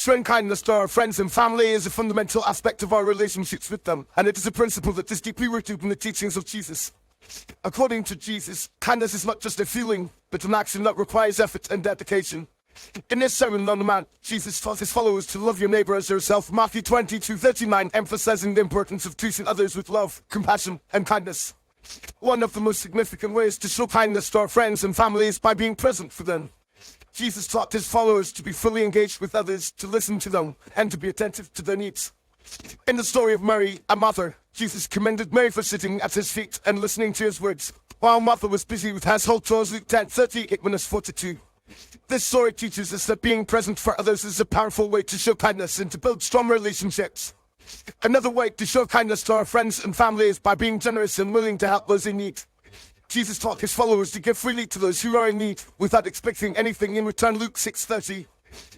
Showing kindness to our friends and family is a fundamental aspect of our relationships with them, and it is a principle that is deeply rooted in the teachings of Jesus. According to Jesus, kindness is not just a feeling, but an action that requires effort and dedication. In this Sermon on the Mount, Jesus taught his followers to love your neighbor as yourself, Matthew 22:39, emphasizing the importance of treating others with love, compassion, and kindness. One of the most significant ways to show kindness to our friends and family is by being present for them. Jesus taught his followers to be fully engaged with others, to listen to them, and to be attentive to their needs. In the story of Mary and Martha, Jesus commended Mary for sitting at his feet and listening to his words, while Martha was busy with household chores, Luke 10:38-42. This story teaches us that being present for others is a powerful way to show kindness and to build strong relationships. Another way to show kindness to our friends and family is by being generous and willing to help those in need. Jesus taught his followers to give freely to those who are in need without expecting anything in return, Luke 6:30.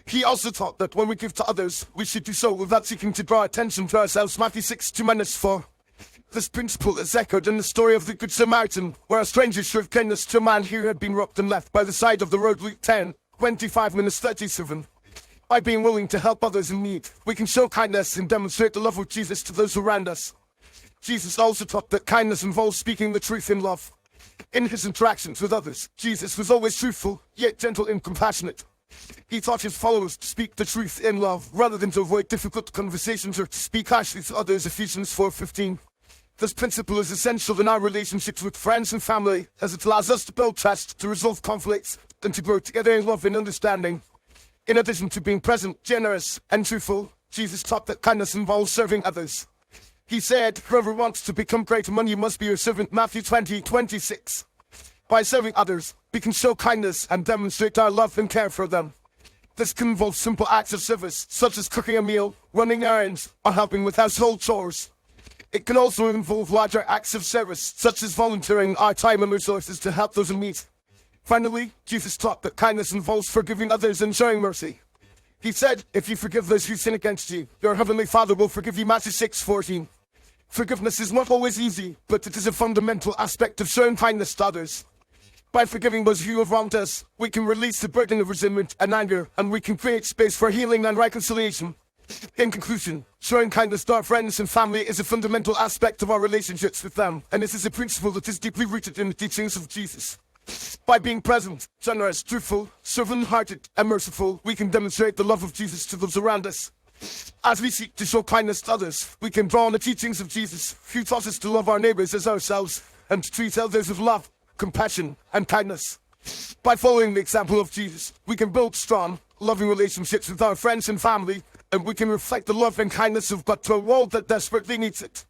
He also taught that when we give to others, we should do so without seeking to draw attention to ourselves, Matthew 6:2-4. This principle is echoed in the story of the Good Samaritan, where a stranger showed kindness to a man who had been robbed and left by the side of the road, Luke 10:25-37. By being willing to help others in need, we can show kindness and demonstrate the love of Jesus to those around us. Jesus also taught that kindness involves speaking the truth in love. In his interactions with others, Jesus was always truthful, yet gentle and compassionate. He taught his followers to speak the truth in love, rather than to avoid difficult conversations or to speak harshly to others, Ephesians 4:15. This principle is essential in our relationships with friends and family, as it allows us to build trust, to resolve conflicts, and to grow together in love and understanding. In addition to being present, generous, and truthful, Jesus taught that kindness involves serving others. He said, "Whoever wants to become great among you must be your servant," Matthew 20:26. By serving others, we can show kindness and demonstrate our love and care for them. This can involve simple acts of service, such as cooking a meal, running errands, or helping with household chores. It can also involve larger acts of service, such as volunteering our time and resources to help those in need. Finally, Jesus taught that kindness involves forgiving others and showing mercy. He said, "If you forgive those who sin against you, your heavenly Father will forgive you," Matthew 6:14. Forgiveness is not always easy, but it is a fundamental aspect of showing kindness to others. By forgiving those who have wronged us, we can release the burden of resentment and anger, and we can create space for healing and reconciliation. In conclusion, showing kindness to our friends and family is a fundamental aspect of our relationships with them, and this is a principle that is deeply rooted in the teachings of Jesus. By being present, generous, truthful, servant-hearted, and merciful, we can demonstrate the love of Jesus to those around us. As we seek to show kindness to others, we can draw on the teachings of Jesus, who taught us to love our neighbors as ourselves, and to treat others with love, compassion, and kindness. By following the example of Jesus, we can build strong, loving relationships with our friends and family, and we can reflect the love and kindness of God to a world that desperately needs it.